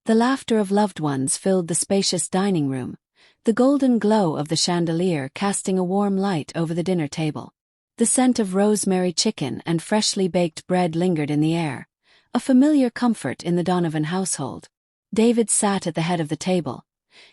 The laughter of loved ones filled the spacious dining room, the golden glow of the chandelier casting a warm light over the dinner table. The scent of rosemary chicken and freshly baked bread lingered in the air, a familiar comfort in the Donovan household. David sat at the head of the table,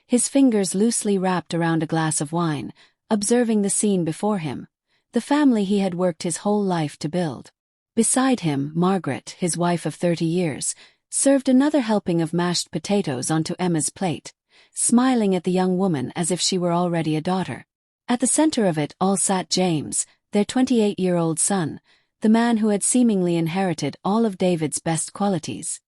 his fingers loosely wrapped around a glass of wine, observing the scene before him, the family he had worked his whole life to build. Beside him, Margaret, his wife of 30 years, served another helping of mashed potatoes onto Emma's plate, smiling at the young woman as if she were already a daughter. At the center of it all sat James, their 28-year-old son, the man who had seemingly inherited all of David's best qualities.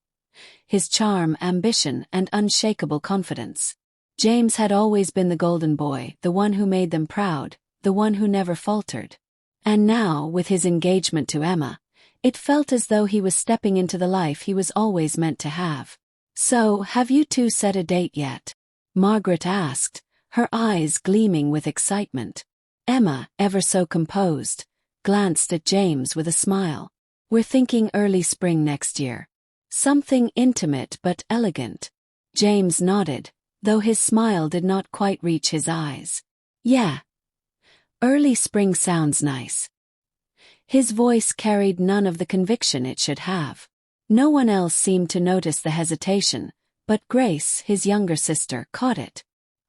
His charm, ambition, and unshakable confidence. James had always been the golden boy, the one who made them proud, the one who never faltered. And now, with his engagement to Emma, it felt as though he was stepping into the life he was always meant to have. "So, have you two set a date yet?" Margaret asked, her eyes gleaming with excitement. Emma, ever so composed, glanced at James with a smile. "We're thinking early spring next year. Something intimate but elegant." James nodded, though his smile did not quite reach his eyes. "Yeah. Early spring sounds nice." His voice carried none of the conviction it should have. No one else seemed to notice the hesitation, but Grace, his younger sister, caught it.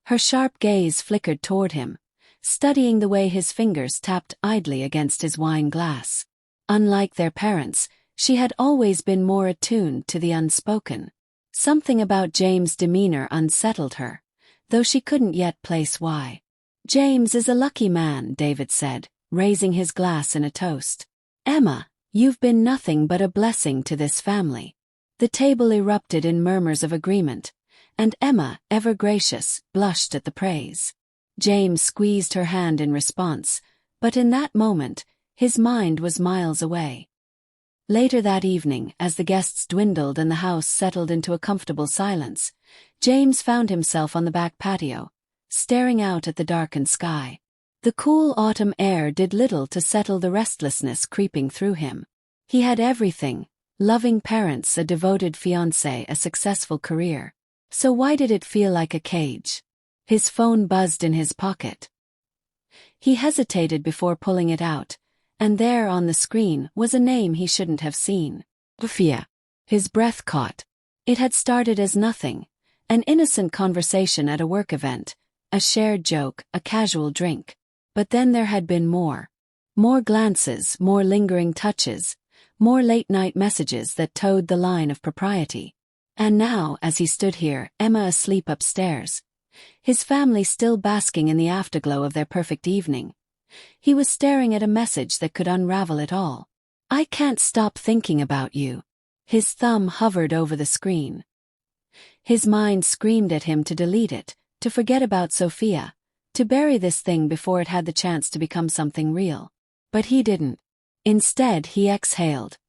Her sharp gaze flickered toward him, studying the way his fingers tapped idly against his wine glass. Unlike their parents, she had always been more attuned to the unspoken. Something about James' demeanor unsettled her, though she couldn't yet place why. "James is a lucky man," David said, raising his glass in a toast. "Emma, you've been nothing but a blessing to this family." The table erupted in murmurs of agreement, and Emma, ever gracious, blushed at the praise. James squeezed her hand in response, but in that moment, his mind was miles away. Later that evening, as the guests dwindled and the house settled into a comfortable silence, James found himself on the back patio, staring out at the darkened sky. The cool autumn air did little to settle the restlessness creeping through him. He had everything: loving parents, a devoted fiancée, a successful career. So why did it feel like a cage? His phone buzzed in his pocket. He hesitated before pulling it out, and there on the screen was a name he shouldn't have seen. Sophia. His breath caught. It had started as nothing, an innocent conversation at a work event, a shared joke, a casual drink. But then there had been more. More glances, more lingering touches, more late-night messages that towed the line of propriety. And now, as he stood here, Emma asleep upstairs, his family still basking in the afterglow of their perfect evening, he was staring at a message that could unravel it all. "I can't stop thinking about you." His thumb hovered over the screen. His mind screamed at him to delete it, to forget about Sophia, to bury this thing before it had the chance to become something real. But he didn't. Instead, he exhaled,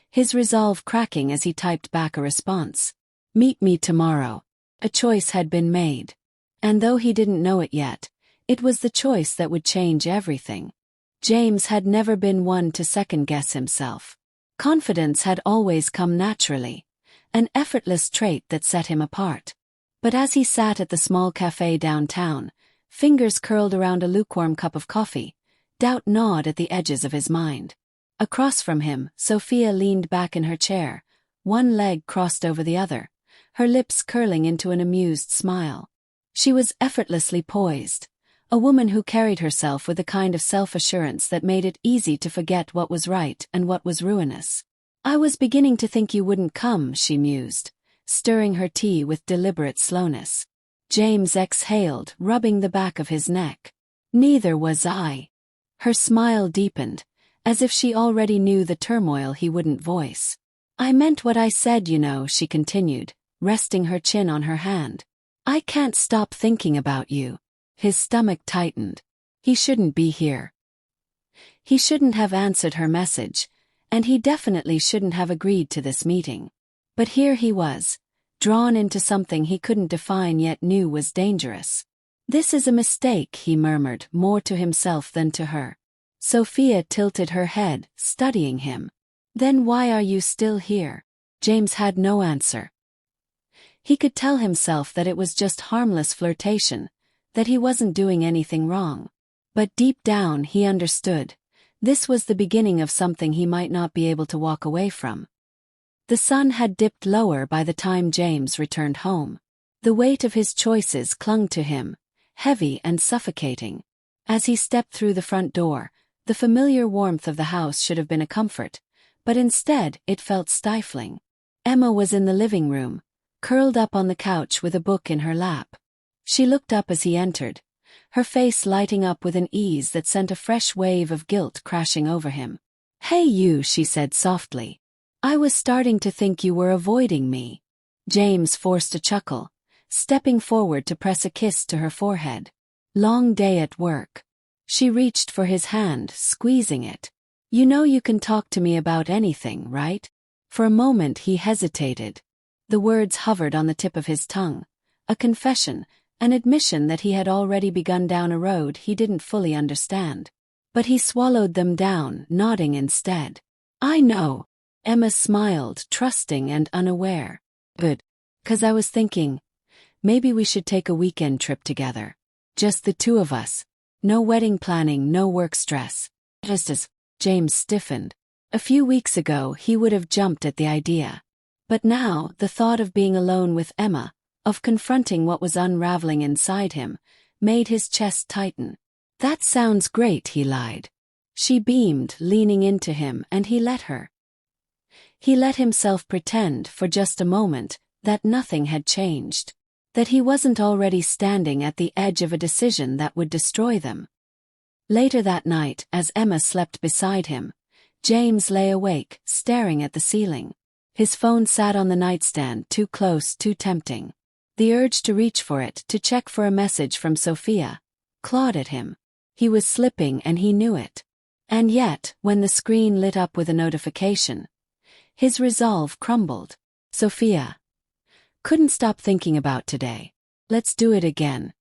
his resolve cracking as he typed back a response. "Meet me tomorrow." A choice had been made. And though he didn't know it yet, it was the choice that would change everything. James had never been one to second-guess himself. Confidence had always come naturally, an effortless trait that set him apart. But as he sat at the small cafe downtown, fingers curled around a lukewarm cup of coffee, doubt gnawed at the edges of his mind. Across from him, Sophia leaned back in her chair, one leg crossed over the other, her lips curling into an amused smile. She was effortlessly poised, a woman who carried herself with a kind of self-assurance that made it easy to forget what was right and what was ruinous. "I was beginning to think you wouldn't come," she mused, stirring her tea with deliberate slowness. James exhaled, rubbing the back of his neck. "Neither was I." Her smile deepened, as if she already knew the turmoil he wouldn't voice. "I meant what I said, you know," she continued, resting her chin on her hand. "I can't stop thinking about you." His stomach tightened. He shouldn't be here. He shouldn't have answered her message, and he definitely shouldn't have agreed to this meeting. But here he was, drawn into something he couldn't define yet knew was dangerous. "This is a mistake," he murmured, more to himself than to her. Sophia tilted her head, studying him. "Then why are you still here?" James had no answer. He could tell himself that it was just harmless flirtation, that he wasn't doing anything wrong. But deep down he understood. This was the beginning of something he might not be able to walk away from. The sun had dipped lower by the time James returned home. The weight of his choices clung to him, heavy and suffocating. As he stepped through the front door, the familiar warmth of the house should have been a comfort, but instead it felt stifling. Emma was in the living room, curled up on the couch with a book in her lap. She looked up as he entered, her face lighting up with an ease that sent a fresh wave of guilt crashing over him. "Hey you," she said softly. "I was starting to think you were avoiding me." James forced a chuckle, stepping forward to press a kiss to her forehead. "Long day at work." She reached for his hand, squeezing it. "You know you can talk to me about anything, right?" For a moment he hesitated. The words hovered on the tip of his tongue. A confession, an admission that he had already begun down a road he didn't fully understand. But he swallowed them down, nodding instead. "I know." Emma smiled, trusting and unaware. "Good. 'Cause I was thinking, maybe we should take a weekend trip together. Just the two of us. No wedding planning, no work stress." Just as James stiffened. A few weeks ago he would have jumped at the idea. But now, the thought of being alone with Emma, of confronting what was unraveling inside him, made his chest tighten. "That sounds great," he lied. She beamed, leaning into him, and he let her. He let himself pretend, for just a moment, that nothing had changed. That he wasn't already standing at the edge of a decision that would destroy them. Later that night, as Emma slept beside him, James lay awake, staring at the ceiling. His phone sat on the nightstand, too close, too tempting. The urge to reach for it, to check for a message from Sophia, clawed at him. He was slipping and he knew it. And yet, when the screen lit up with a notification, his resolve crumbled. "Sophia. Couldn't stop thinking about today. Let's do it again."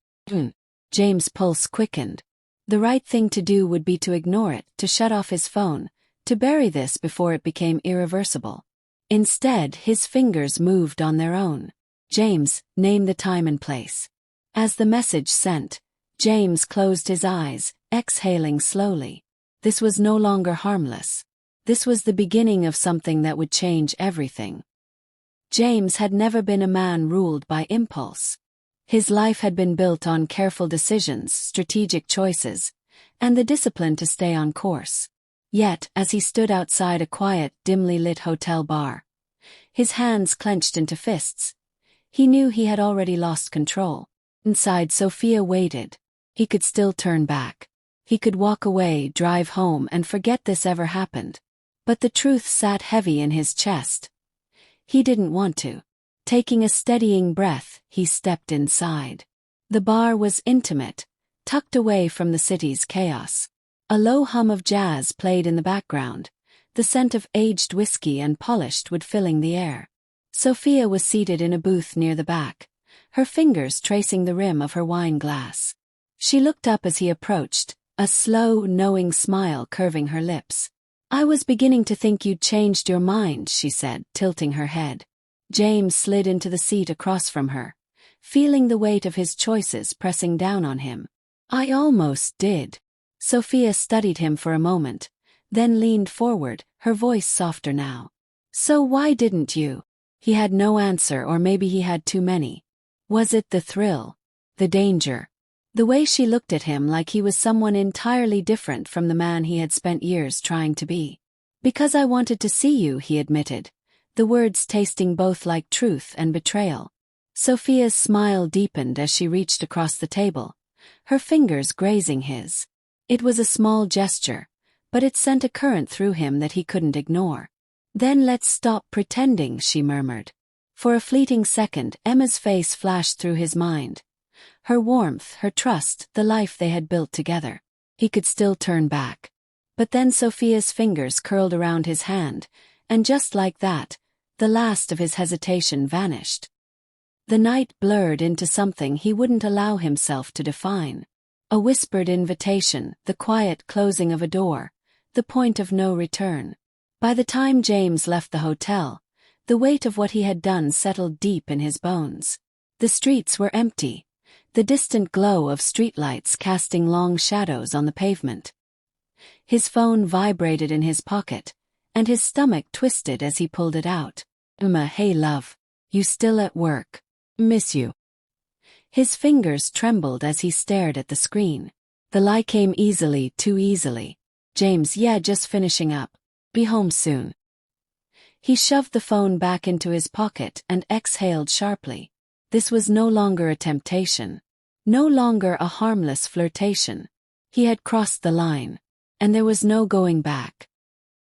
James' pulse quickened. The right thing to do would be to ignore it, to shut off his phone, to bury this before it became irreversible. Instead, his fingers moved on their own. "James, name the time and place." As the message sent, James closed his eyes, exhaling slowly. This was no longer harmless. This was the beginning of something that would change everything. James had never been a man ruled by impulse. His life had been built on careful decisions, strategic choices, and the discipline to stay on course. Yet, as he stood outside a quiet, dimly lit hotel bar, his hands clenched into fists, he knew he had already lost control. Inside, Sophia waited. He could still turn back. He could walk away, drive home, and forget this ever happened. But the truth sat heavy in his chest. He didn't want to. Taking a steadying breath, he stepped inside. The bar was intimate, tucked away from the city's chaos. A low hum of jazz played in the background, the scent of aged whiskey and polished wood filling the air. Sophia was seated in a booth near the back, her fingers tracing the rim of her wine glass. She looked up as he approached, a slow, knowing smile curving her lips. "I was beginning to think you'd changed your mind," she said, tilting her head. James slid into the seat across from her, feeling the weight of his choices pressing down on him. "I almost did." Sophia studied him for a moment, then leaned forward, her voice softer now. "So why didn't you?" He had no answer, or maybe he had too many. Was it the thrill? The danger? The way she looked at him like he was someone entirely different from the man he had spent years trying to be? "Because I wanted to see you," he admitted, the words tasting both like truth and betrayal. Sophia's smile deepened as she reached across the table, her fingers grazing his. It was a small gesture, but it sent a current through him that he couldn't ignore. "Then let's stop pretending," she murmured. For a fleeting second, Emma's face flashed through his mind. Her warmth, her trust, the life they had built together. He could still turn back. But then Sophia's fingers curled around his hand, and just like that, the last of his hesitation vanished. The night blurred into something he wouldn't allow himself to define. A whispered invitation, the quiet closing of a door, the point of no return. By the time James left the hotel, The weight of what he had done settled deep in his bones. The streets were empty, the distant glow of streetlights casting long shadows on the pavement. His phone vibrated in his pocket, and his stomach twisted as he pulled it out. Hey love. You still at work? Miss you. His fingers trembled as he stared at the screen. The lie came easily, too easily. James, yeah, just finishing up. Be home soon. He shoved the phone back into his pocket and exhaled sharply. This was no longer a temptation. No longer a harmless flirtation. He had crossed the line. And there was no going back.